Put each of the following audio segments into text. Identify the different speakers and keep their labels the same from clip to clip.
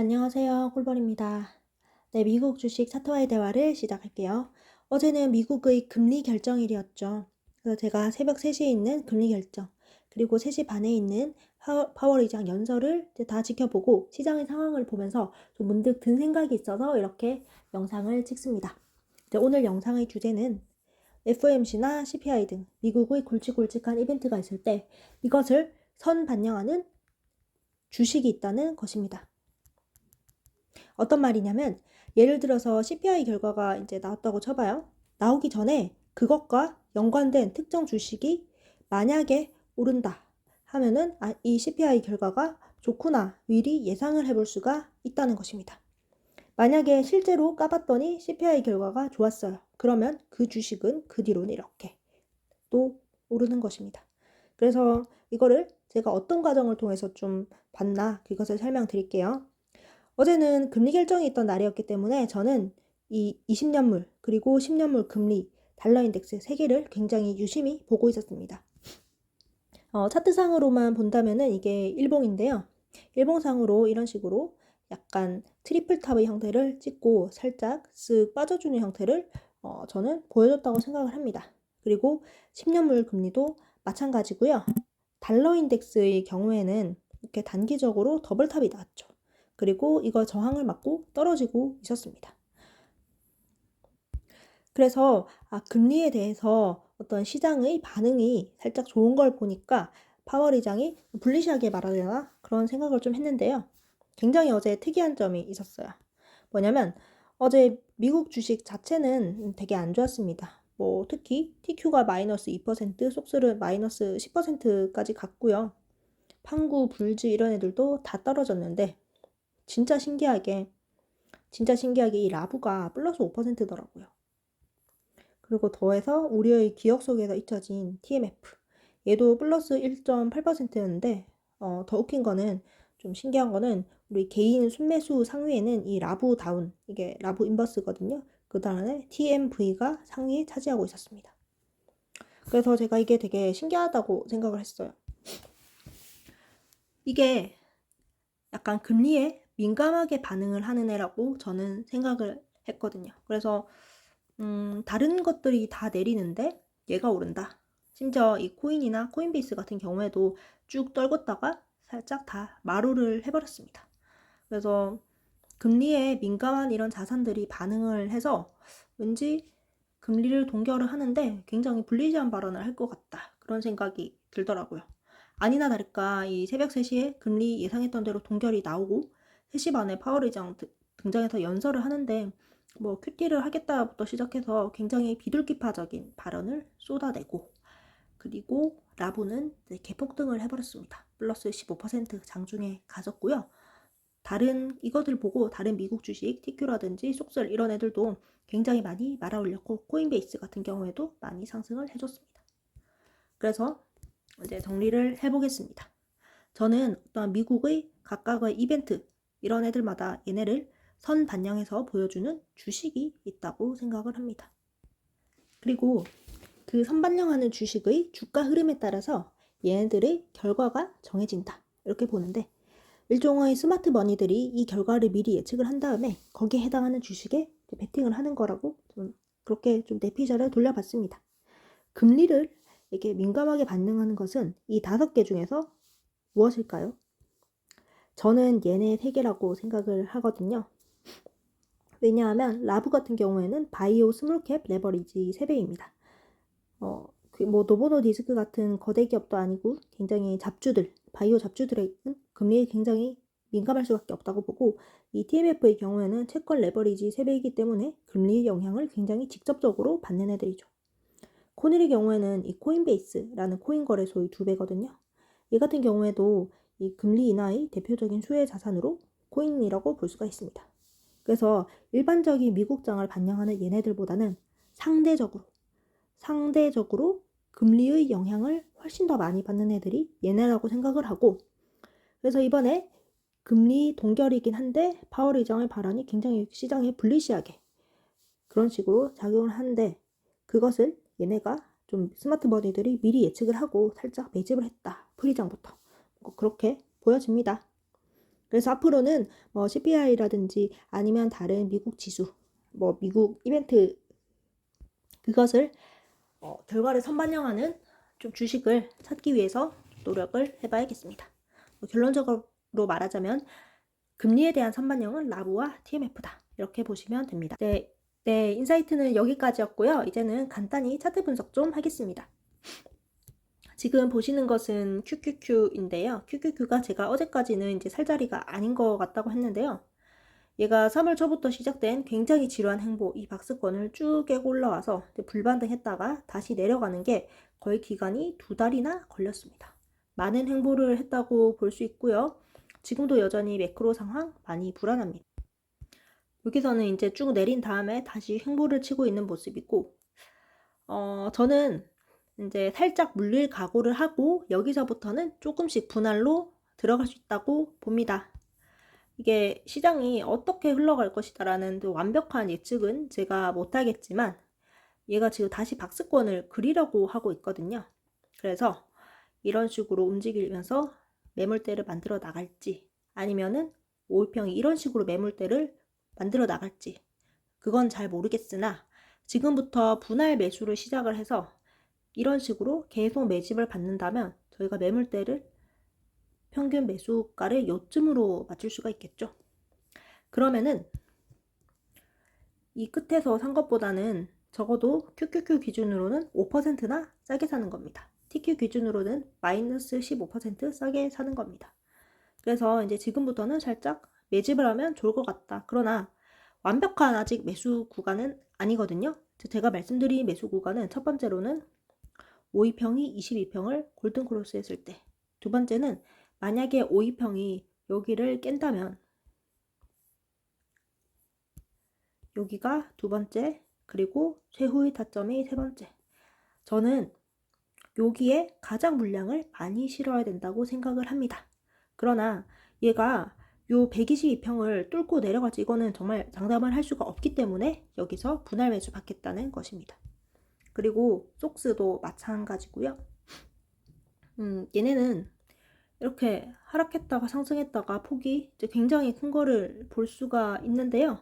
Speaker 1: 안녕하세요. 꿀벌입니다. 네, 미국 주식 차트와의 대화를 시작할게요. 어제는 미국의 금리 결정일이었죠. 그래서 제가 새벽 3시에 있는 금리 결정, 그리고 3시 반에 있는 파월 의장 연설을 이제 다 지켜보고 시장의 상황을 보면서 좀 문득 든 생각이 있어서 이렇게 영상을 찍습니다. 이제 오늘 영상의 주제는 FOMC나 CPI 등 미국의 굵직굵직한 이벤트가 있을 때 이것을 선반영하는 주식이 있다는 것입니다. 어떤 말이냐면 예를 들어서 CPI 결과가 이제 나왔다고 쳐봐요. 나오기 전에 그것과 연관된 특정 주식이 만약에 오른다 하면은 이 CPI 결과가 좋구나 미리 예상을 해볼 수가 있다는 것입니다. 만약에 실제로 까봤더니 CPI 결과가 좋았어요. 그러면 그 주식은 그 뒤로는 이렇게 또 오르는 것입니다. 그래서 이거를 제가 어떤 과정을 통해서 좀 봤나 그것을 설명드릴게요. 어제는 금리 결정이 있던 날이었기 때문에 저는 이 20년물 그리고 10년물 금리 달러 인덱스 3개를 굉장히 유심히 보고 있었습니다. 차트상으로만 본다면은 이게 일봉인데요. 일봉상으로 이런 식으로 약간 트리플 탑의 형태를 찍고 살짝 쓱 빠져주는 형태를 저는 보여줬다고 생각을 합니다. 그리고 10년물 금리도 마찬가지고요. 달러 인덱스의 경우에는 이렇게 단기적으로 더블탑이 나왔죠. 그리고 이거 저항을 맞고 떨어지고 있었습니다. 그래서 금리에 대해서 어떤 시장의 반응이 살짝 좋은 걸 보니까 파월 의장이 불리시하게 말하려나 그런 생각을 좀 했는데요. 굉장히 어제 특이한 점이 있었어요. 뭐냐면 어제 미국 주식 자체는 되게 안 좋았습니다. 뭐 특히 TQ가 마이너스 2%, 속스를 마이너스 10%까지 갔고요. 판구, 불즈 이런 애들도 다 떨어졌는데 진짜 신기하게 이 라부가 플러스 5%더라고요. 그리고 더해서 우리의 기억 속에서 잊혀진 TMF 얘도 플러스 1.8%였는데 더 웃긴 거는 좀 신기한 거는 우리 개인 순매수 상위에는 이 라부 다운 이게 라부 인버스거든요. 그 다음에 TMV가 상위에 차지하고 있었습니다. 그래서 제가 이게 되게 신기하다고 생각을 했어요. 이게 약간 금리에 민감하게 반응을 하는 애라고 저는 생각을 했거든요. 그래서 다른 것들이 다 내리는데 얘가 오른다. 심지어 이 코인이나 코인베이스 같은 경우에도 쭉 떨궜다가 살짝 다 마루를 해버렸습니다. 그래서 금리에 민감한 이런 자산들이 반응을 해서 왠지 금리를 동결을 하는데 굉장히 불리한 발언을 할 것 같다. 그런 생각이 들더라고요. 아니나 다를까 이 새벽 3시에 금리 예상했던 대로 동결이 나오고 3시 반에 파월 의장 등장해서 연설을 하는데 뭐 큐티를 하겠다부터 시작해서 굉장히 비둘기파적인 발언을 쏟아내고 그리고 라부는 개폭등을 해버렸습니다. 플러스 15% 장중에 가졌고요. 다른 이것들 보고 다른 미국 주식 TQ라든지 속설 이런 애들도 굉장히 많이 말아올렸고 코인베이스 같은 경우에도 많이 상승을 해줬습니다. 그래서 이제 정리를 해보겠습니다. 저는 어떤 미국의 각각의 이벤트 이런 애들마다 얘네를 선 반영해서 보여주는 주식이 있다고 생각을 합니다. 그리고 그 선 반영하는 주식의 주가 흐름에 따라서 얘네들의 결과가 정해진다. 이렇게 보는데 일종의 스마트 머니들이 이 결과를 미리 예측을 한 다음에 거기에 해당하는 주식에 베팅을 하는 거라고 좀 그렇게 좀 내피셜을 돌려봤습니다. 금리를 이렇게 민감하게 반응하는 것은 이 5개 중에서 무엇일까요? 저는 얘네 3개라고 생각을 하거든요. 왜냐하면 라부 같은 경우에는 바이오 스몰캡 레버리지 3배입니다. 뭐 노보노 디스크 같은 거대 기업도 아니고 굉장히 잡주들, 바이오 잡주들의 금리에 굉장히 민감할 수밖에 없다고 보고 이 TMF의 경우에는 채권 레버리지 3배이기 때문에 금리의 영향을 굉장히 직접적으로 받는 애들이죠. 코넬의 경우에는 이 코인베이스라는 코인 거래소의 2배거든요. 이 같은 경우에도 이 금리 인하의 대표적인 수혜 자산으로 코인이라고 볼 수가 있습니다. 그래서 일반적인 미국장을 반영하는 얘네들보다는 상대적으로 금리의 영향을 훨씬 더 많이 받는 애들이 얘네라고 생각을 하고 그래서 이번에 금리 동결이긴 한데 파월 의장의 발언이 굉장히 시장에 불리시하게 그런 식으로 작용을 하는데 그것을 얘네가 좀 스마트 머니들이 미리 예측을 하고 살짝 매집을 했다. 프리장부터. 그렇게 보여집니다. 그래서 앞으로는 뭐 CPI라든지 아니면 다른 미국 지수, 뭐 미국 이벤트 그것을 결과를 선반영하는 좀 주식을 찾기 위해서 노력을 해봐야겠습니다. 결론적으로 말하자면 금리에 대한 선반영은 라브와 TMF다. 이렇게 보시면 됩니다. 네, 인사이트는 여기까지였고요. 이제는 간단히 차트 분석 좀 하겠습니다. 지금 보시는 것은 QQQ인데요. QQQ가 제가 어제까지는 이제 살 자리가 아닌 것 같다고 했는데요. 얘가 3월 초부터 시작된 굉장히 지루한 행보, 이 박스권을 쭉 깨고 올라와서 불반등했다가 다시 내려가는 게 거의 기간이 2달이나 걸렸습니다. 많은 행보를 했다고 볼 수 있고요. 지금도 여전히 매크로 상황 많이 불안합니다. 여기서는 이제 쭉 내린 다음에 다시 행보를 치고 있는 모습이고, 저는 이제 살짝 물릴 각오를 하고 여기서부터는 조금씩 분할로 들어갈 수 있다고 봅니다. 이게 시장이 어떻게 흘러갈 것이다라는 완벽한 예측은 제가 못하겠지만 얘가 지금 다시 박스권을 그리려고 하고 있거든요. 그래서 이런 식으로 움직이면서 매물대를 만들어 나갈지 아니면은 5일평이 이런 식으로 매물대를 만들어 나갈지 그건 잘 모르겠으나 지금부터 분할 매수를 시작을 해서 이런 식으로 계속 매집을 받는다면 저희가 매물대를 평균 매수가를 요쯤으로 맞출 수가 있겠죠. 그러면은 이 끝에서 산 것보다는 적어도 QQQ 기준으로는 5%나 싸게 사는 겁니다. TQ 기준으로는 마이너스 15% 싸게 사는 겁니다. 그래서 이제 지금부터는 살짝 매집을 하면 좋을 것 같다. 그러나 완벽한 아직 매수 구간은 아니거든요. 제가 말씀드린 매수 구간은 첫 번째로는 5위평이 22평을 골든크로스 했을 때, 두 번째는 만약에 5위평이 여기를 깬다면 여기가 두 번째, 그리고 최후의 타점이 세 번째. 저는 여기에 가장 물량을 많이 실어야 된다고 생각을 합니다. 그러나 얘가 요 122평을 뚫고 내려갈지 이거는 정말 장담을 할 수가 없기 때문에 여기서 분할 매수 받겠다는 것입니다. 그리고 속스도 마찬가지고요. 얘네는 이렇게 하락했다가 상승했다가 폭이 이제 굉장히 큰 거를 볼 수가 있는데요.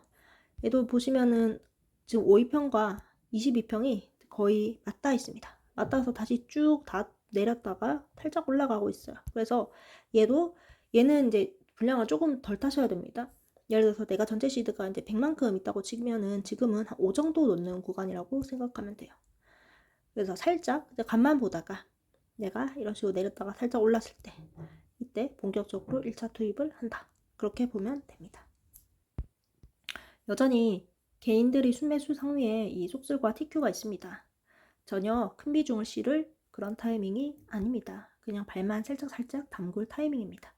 Speaker 1: 얘도 보시면은 지금 5위평과 22평이 거의 맞닿아 있습니다. 맞닿아서 다시 쭉 다 내렸다가 살짝 올라가고 있어요. 그래서 얘는 이제 분량을 조금 덜 타셔야 됩니다. 예를 들어서 내가 전체 시드가 이제 100만큼 있다고 치면은 지금은 한 5 정도 놓는 구간이라고 생각하면 돼요. 그래서 살짝 이제 간만 보다가 내가 이런 식으로 내렸다가 살짝 올랐을 때 이때 본격적으로 1차 투입을 한다. 그렇게 보면 됩니다. 여전히 개인들이 순매수 상위에 이 속슬과 TQ가 있습니다. 전혀 큰 비중을 실을 그런 타이밍이 아닙니다. 그냥 발만 살짝 담글 타이밍입니다.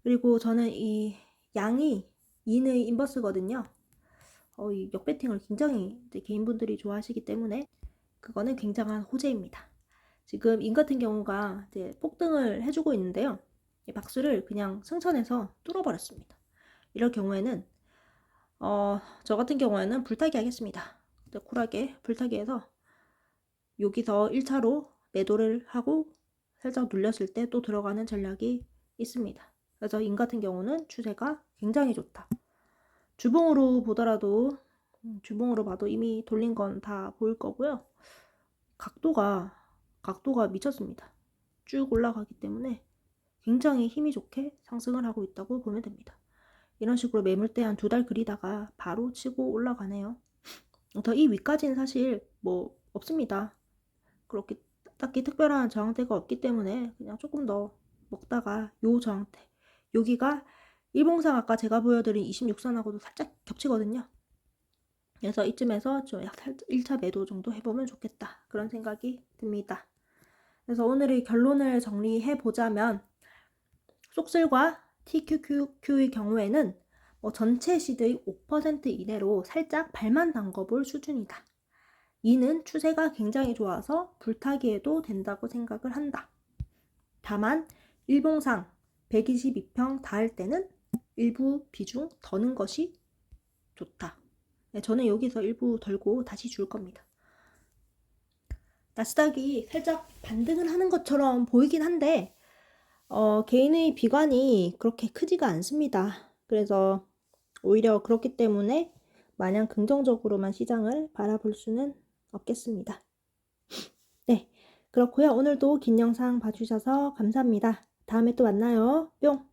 Speaker 1: 그리고 저는 이 양이 인의 인버스거든요. 이 역배팅을 굉장히 개인분들이 좋아하시기 때문에 그거는 굉장한 호재입니다. 지금 인 같은 경우가 이제 폭등을 해주고 있는데요. 이 박스를 그냥 승천해서 뚫어버렸습니다. 이럴 경우에는 저 같은 경우에는 불타기 하겠습니다. 쿨하게 불타기 해서 여기서 1차로 매도를 하고 살짝 눌렸을 때 또 들어가는 전략이 있습니다. 그래서 인 같은 경우는 추세가 굉장히 좋다. 주봉으로 보더라도 주봉으로 봐도 이미 돌린 건 다 보일 거고요. 각도가 미쳤습니다. 쭉 올라가기 때문에 굉장히 힘이 좋게 상승을 하고 있다고 보면 됩니다. 이런 식으로 매물대 한 2달 그리다가 바로 치고 올라가네요. 더 이 위까지는 사실 뭐 없습니다. 그렇게 딱히 특별한 저항대가 없기 때문에 그냥 조금 더 먹다가 요 저항대, 여기가 일봉상 아까 제가 보여드린 26선하고도 살짝 겹치거든요. 그래서 이쯤에서 좀 약 1차 매도 정도 해보면 좋겠다, 그런 생각이 듭니다. 그래서 오늘의 결론을 정리해 보자면 속슬과 TQQQ의 경우에는 전체 시드의 5% 이내로 살짝 발만 담궈볼 수준이다. 이는 추세가 굉장히 좋아서 불타기해도 된다고 생각을 한다. 다만 일봉상 122평 닿을 때는 일부 비중 더는 것이 좋다. 저는 여기서 일부 덜고 다시 줄 겁니다. 나스닥이 살짝 반등을 하는 것처럼 보이긴 한데 개인의 비관이 그렇게 크지가 않습니다. 그래서 오히려 그렇기 때문에 마냥 긍정적으로만 시장을 바라볼 수는 없겠습니다. 네, 그렇고요. 오늘도 긴 영상 봐주셔서 감사합니다. 다음에 또 만나요. 뿅!